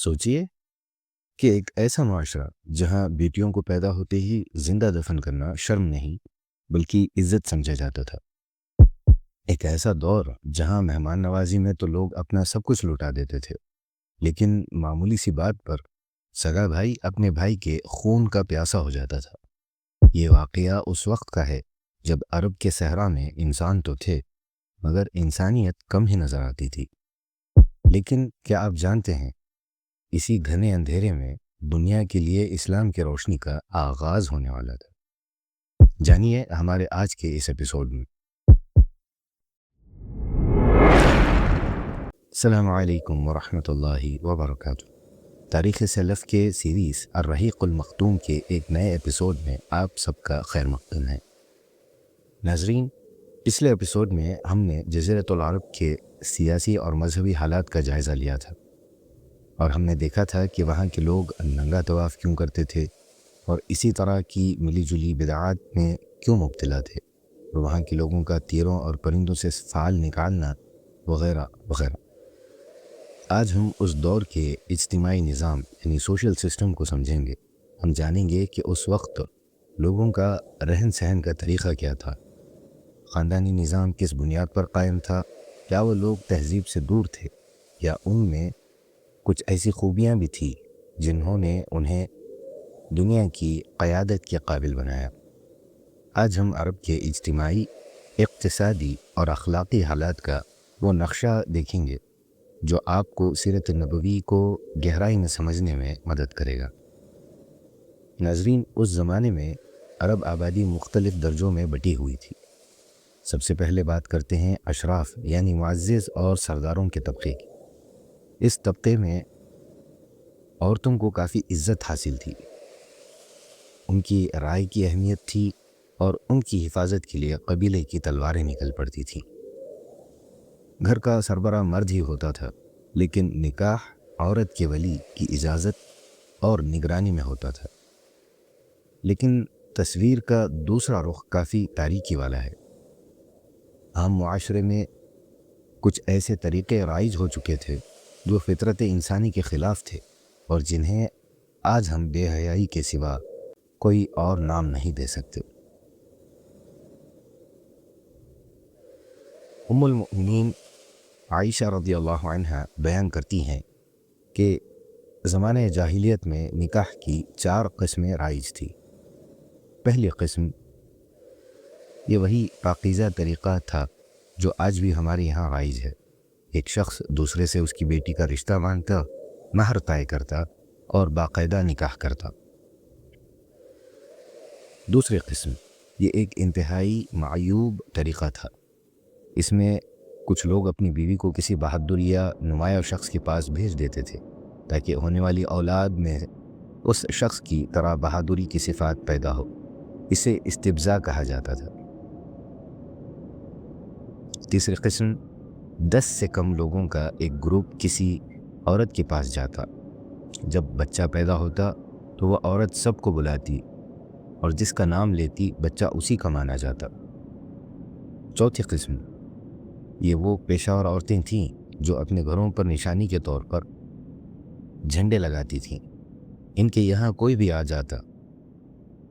سوچئے کہ ایک ایسا معاشرہ جہاں بیٹیوں کو پیدا ہوتے ہی زندہ دفن کرنا شرم نہیں بلکہ عزت سمجھا جاتا تھا۔ ایک ایسا دور جہاں مہمان نوازی میں تو لوگ اپنا سب کچھ لوٹا دیتے تھے، لیکن معمولی سی بات پر سگا بھائی اپنے بھائی کے خون کا پیاسا ہو جاتا تھا۔ یہ واقعہ اس وقت کا ہے جب عرب کے صحرا میں انسان تو تھے مگر انسانیت کم ہی نظر آتی تھی۔ لیکن کیا آپ جانتے ہیں، اسی گھنے اندھیرے میں دنیا کے لیے اسلام کی روشنی کا آغاز ہونے والا تھا۔ جانیے ہمارے آج کے اس ایپیسوڈ میں۔ السلام علیکم ورحمۃ اللہ وبرکاتہ۔ تاریخ سلف کے سیریز الرحیق المختوم کے ایک نئے ایپیسوڈ میں آپ سب کا خیر مقدم ہے۔ ناظرین، پچھلے ایپیسوڈ میں ہم نے جزیرۃ العرب کے سیاسی اور مذہبی حالات کا جائزہ لیا تھا، اور ہم نے دیکھا تھا کہ وہاں کے لوگ ننگا طواف کیوں کرتے تھے اور اسی طرح کی ملی جلی بدعات میں کیوں مبتلا تھے، اور وہاں کے لوگوں کا تیروں اور پرندوں سے فال نکالنا وغیرہ وغیرہ۔ آج ہم اس دور کے اجتماعی نظام یعنی سوشل سسٹم کو سمجھیں گے۔ ہم جانیں گے کہ اس وقت لوگوں کا رہن سہن کا طریقہ کیا تھا، خاندانی نظام کس بنیاد پر قائم تھا، کیا وہ لوگ تہذیب سے دور تھے یا ان میں کچھ ایسی خوبیاں بھی تھیں جنہوں نے انہیں دنیا کی قیادت کے قابل بنایا۔ آج ہم عرب کے اجتماعی، اقتصادی اور اخلاقی حالات کا وہ نقشہ دیکھیں گے جو آپ کو سیرت نبوی کو گہرائی میں سمجھنے میں مدد کرے گا۔ ناظرین، اس زمانے میں عرب آبادی مختلف درجوں میں بٹی ہوئی تھی۔ سب سے پہلے بات کرتے ہیں اشراف یعنی معزز اور سرداروں کے طبقے کی۔ اس طبقے میں عورتوں کو کافی عزت حاصل تھی، ان کی رائے کی اہمیت تھی اور ان کی حفاظت کے لیے قبیلے کی تلواریں نکل پڑتی تھیں۔ گھر کا سربراہ مرد ہی ہوتا تھا، لیکن نکاح عورت کے ولی کی اجازت اور نگرانی میں ہوتا تھا۔ لیکن تصویر کا دوسرا رخ کافی تاریکی والا ہے۔ عام معاشرے میں کچھ ایسے طریقے رائج ہو چکے تھے جو فطرت انسانی کے خلاف تھے اور جنہیں آج ہم بے حیائی کے سوا کوئی اور نام نہیں دے سکتے۔ ام المؤمنین عائشہ رضی اللہ عنہا بیان کرتی ہیں کہ زمانہ جاہلیت میں نکاح کی 4 قسمیں رائج تھی۔ پہلی قسم، یہ وہی پاکیزہ طریقہ تھا جو آج بھی ہمارے یہاں رائج ہے۔ ایک شخص دوسرے سے اس کی بیٹی کا رشتہ مانگتا، مہر طے کرتا اور باقاعدہ نکاح کرتا۔ دوسری قسم، یہ ایک انتہائی معیوب طریقہ تھا۔ اس میں کچھ لوگ اپنی بیوی کو کسی بہادر یا نمایاں شخص کے پاس بھیج دیتے تھے تاکہ ہونے والی اولاد میں اس شخص کی طرح بہادری کی صفات پیدا ہو۔ اسے استبزاء کہا جاتا تھا۔ تیسری قسم، 10 سے کم لوگوں کا ایک گروپ کسی عورت کے پاس جاتا۔ جب بچہ پیدا ہوتا تو وہ عورت سب کو بلاتی اور جس کا نام لیتی بچہ اسی کا مانا جاتا۔ چوتھی قسم، یہ وہ پیشہ ور عورتیں تھیں جو اپنے گھروں پر نشانی کے طور پر جھنڈے لگاتی تھیں۔ ان کے یہاں کوئی بھی آ جاتا،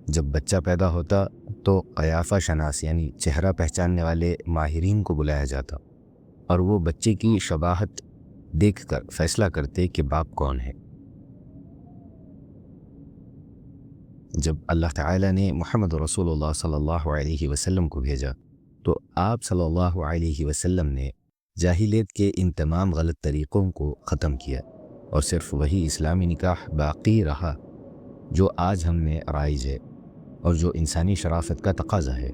جب بچہ پیدا ہوتا تو قیافہ شناس یعنی چہرہ پہچاننے والے ماہرین کو بلایا جاتا اور وہ بچے کی شباہت دیکھ کر فیصلہ کرتے کہ باپ کون ہے۔ جب اللہ تعالیٰ نے محمد رسول اللہ صلی اللہ علیہ وسلم کو بھیجا تو آپ صلی اللہ علیہ وسلم نے جاہلیت کے ان تمام غلط طریقوں کو ختم کیا اور صرف وہی اسلامی نکاح باقی رہا جو آج ہم میں رائج ہے اور جو انسانی شرافت کا تقاضا ہے۔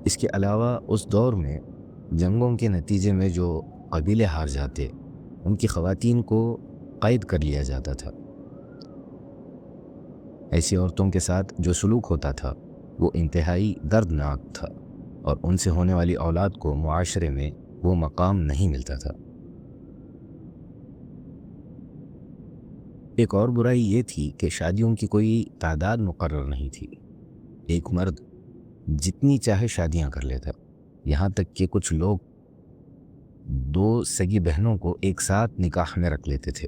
اس کے علاوہ اس دور میں جنگوں کے نتیجے میں جو قبیلے ہار جاتے ان کی خواتین کو قید کر لیا جاتا تھا۔ ایسی عورتوں کے ساتھ جو سلوک ہوتا تھا وہ انتہائی دردناک تھا اور ان سے ہونے والی اولاد کو معاشرے میں وہ مقام نہیں ملتا تھا۔ ایک اور برائی یہ تھی کہ شادیوں کی کوئی تعداد مقرر نہیں تھی۔ ایک مرد جتنی چاہے شادیاں کر لیتا، یہاں تک کہ کچھ لوگ 2 سگی بہنوں کو ایک ساتھ نکاح میں رکھ لیتے تھے،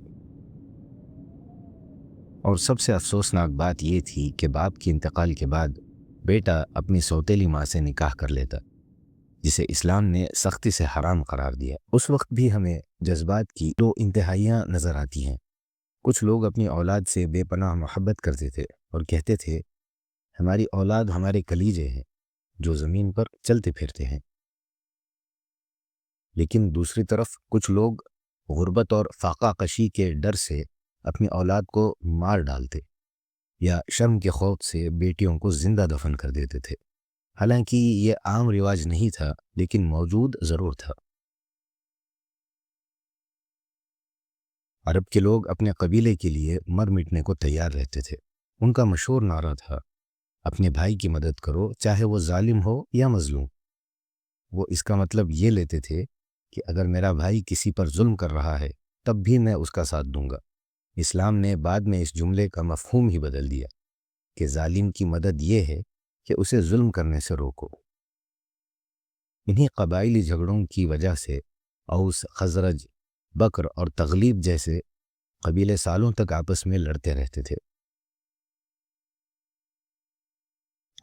اور سب سے افسوسناک بات یہ تھی کہ باپ کے انتقال کے بعد بیٹا اپنی سوتیلی ماں سے نکاح کر لیتا، جسے اسلام نے سختی سے حرام قرار دیا۔ اس وقت بھی ہمیں جذبات کی 2 انتہائیاں نظر آتی ہیں۔ کچھ لوگ اپنی اولاد سے بے پناہ محبت کرتے تھے اور کہتے تھے ہماری اولاد ہمارے کلیجے ہیں جو زمین پر چلتے پھرتے ہیں، لیکن دوسری طرف کچھ لوگ غربت اور فاقہ کشی کے ڈر سے اپنی اولاد کو مار ڈالتے یا شرم کے خوف سے بیٹیوں کو زندہ دفن کر دیتے تھے۔ حالانکہ یہ عام رواج نہیں تھا، لیکن موجود ضرور تھا۔ عرب کے لوگ اپنے قبیلے کے لیے مر مٹنے کو تیار رہتے تھے۔ ان کا مشہور نعرہ تھا اپنے بھائی کی مدد کرو چاہے وہ ظالم ہو یا مظلوم۔ وہ اس کا مطلب یہ لیتے تھے کہ اگر میرا بھائی کسی پر ظلم کر رہا ہے تب بھی میں اس کا ساتھ دوں گا۔ اسلام نے بعد میں اس جملے کا مفہوم ہی بدل دیا کہ ظالم کی مدد یہ ہے کہ اسے ظلم کرنے سے روکو۔ انہی قبائلی جھگڑوں کی وجہ سے اوس، خزرج، بکر اور تغلیب جیسے قبیلے سالوں تک آپس میں لڑتے رہتے تھے۔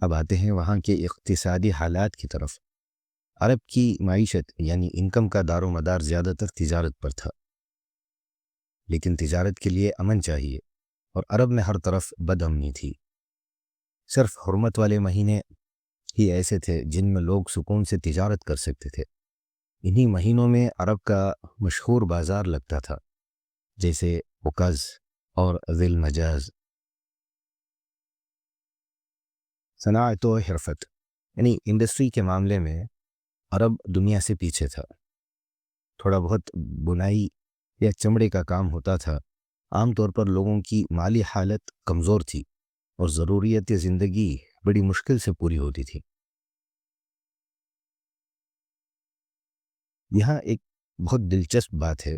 اب آتے ہیں وہاں کے اقتصادی حالات کی طرف۔ عرب کی معیشت یعنی انکم کا دار و مدار زیادہ تر تجارت پر تھا، لیکن تجارت کے لیے امن چاہیے، اور عرب میں ہر طرف بد امنی تھی۔ صرف حرمت والے مہینے ہی ایسے تھے جن میں لوگ سکون سے تجارت کر سکتے تھے۔ انہی مہینوں میں عرب کا مشہور بازار لگتا تھا، جیسے عکاظ اور ذی المجاز۔ صناعت و حرفت یعنی انڈسٹری کے معاملے میں عرب دنیا سے پیچھے تھا۔ تھوڑا بہت بنائی یا چمڑے کا کام ہوتا تھا۔ عام طور پر لوگوں کی مالی حالت کمزور تھی اور ضروریات زندگی بڑی مشکل سے پوری ہوتی تھی۔ یہاں ایک بہت دلچسپ بات ہے،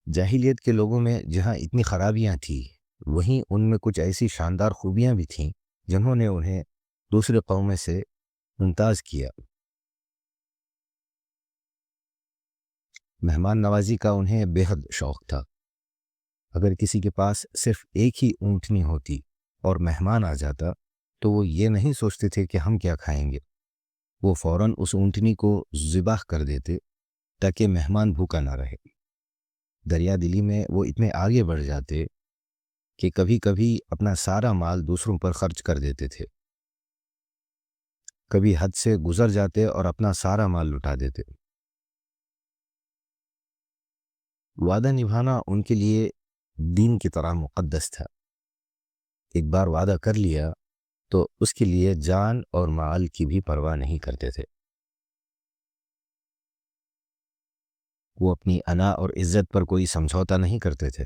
جاہلیت کے لوگوں میں جہاں اتنی خرابیاں تھیں، وہیں ان میں کچھ ایسی شاندار خوبیاں بھی تھیں جنہوں نے انہیں دوسرے قوموں سے ممتاز کیا۔ مہمان نوازی کا انہیں بے حد شوق تھا۔ اگر کسی کے پاس صرف ایک ہی اونٹنی ہوتی اور مہمان آ جاتا تو وہ یہ نہیں سوچتے تھے کہ ہم کیا کھائیں گے، وہ فوراً اس اونٹنی کو ذبح کر دیتے تاکہ مہمان بھوکا نہ رہے۔ دریا دلی میں وہ اتنے آگے بڑھ جاتے کہ کبھی کبھی اپنا سارا مال دوسروں پر خرچ کر دیتے تھے، کبھی حد سے گزر جاتے اور اپنا سارا مال لٹا دیتے۔ وعدہ نبھانا ان کے لیے دین کی طرح مقدس تھا۔ ایک بار وعدہ کر لیا تو اس کے لیے جان اور مال کی بھی پرواہ نہیں کرتے تھے۔ وہ اپنی انا اور عزت پر کوئی سمجھوتا نہیں کرتے تھے۔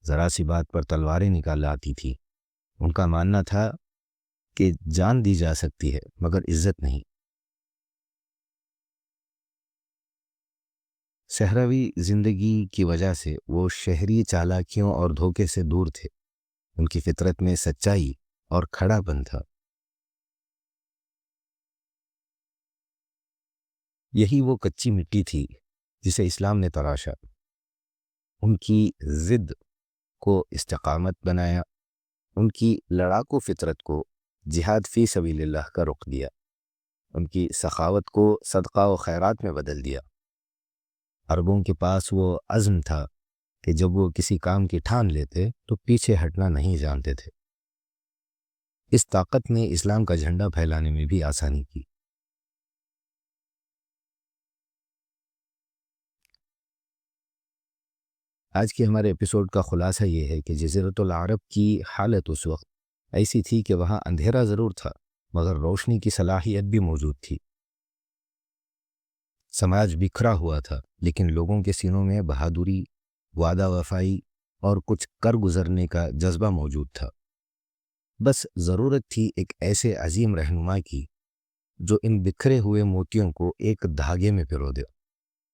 ذرا سی بات پر تلواریں نکال آتی تھی۔ ان کا ماننا تھا کہ جان دی جا سکتی ہے مگر عزت نہیں۔ صحراوی زندگی کی وجہ سے وہ شہری چالاکیوں اور دھوکے سے دور تھے۔ ان کی فطرت میں سچائی اور کھڑا پن تھا۔ یہی وہ کچی مٹی تھی جسے اسلام نے تراشا، ان کی ضد کو استقامت بنایا، ان کی لڑاکو فطرت کو جہاد فی سبیل اللہ کا رخ دیا، ان کی سخاوت کو صدقہ و خیرات میں بدل دیا۔ عربوں کے پاس وہ عزم تھا کہ جب وہ کسی کام کی ٹھان لیتے تو پیچھے ہٹنا نہیں جانتے تھے۔ اس طاقت نے اسلام کا جھنڈا پھیلانے میں بھی آسانی کی۔ آج کے ہمارے ایپیسوڈ کا خلاصہ یہ ہے کہ جزیرۃ العرب کی حالت اس وقت ایسی تھی کہ وہاں اندھیرا ضرور تھا مگر روشنی کی صلاحیت بھی موجود تھی۔ سماج بکھرا ہوا تھا لیکن لوگوں کے سینوں میں بہادری، وعدہ وفائی اور کچھ کر گزرنے کا جذبہ موجود تھا۔ بس ضرورت تھی ایک ایسے عظیم رہنما کی جو ان بکھرے ہوئے موتیوں کو ایک دھاگے میں پرو دے،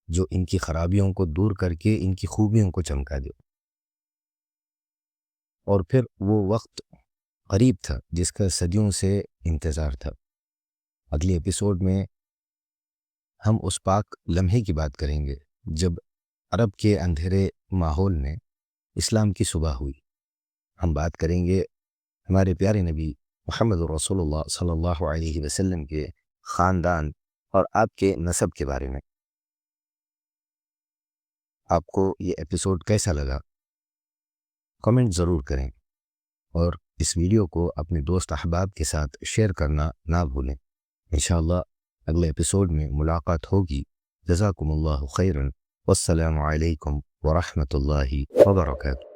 جو ان کی خرابیوں کو دور کر کے ان کی خوبیوں کو چمکا دے۔ اور پھر وہ وقت قریب تھا جس کا صدیوں سے انتظار تھا۔ اگلی ایپیسوڈ میں ہم اس پاک لمحے کی بات کریں گے جب عرب کے اندھیرے ماحول میں اسلام کی صبح ہوئی۔ ہم بات کریں گے ہمارے پیارے نبی محمد رسول اللہ صلی اللہ علیہ وسلم کے خاندان اور آپ کے نسب کے بارے میں۔ آپ کو یہ ایپیسوڈ کیسا لگا؟ کمنٹ ضرور کریں اور اس ویڈیو کو اپنے دوست احباب کے ساتھ شیئر کرنا نہ بھولیں۔ انشاءاللہ اگلے ایپیسوڈ میں ملاقات ہوگی۔ جزاکم اللہ خیرا، والسلام علیکم ورحمۃ اللہ وبرکاتہ۔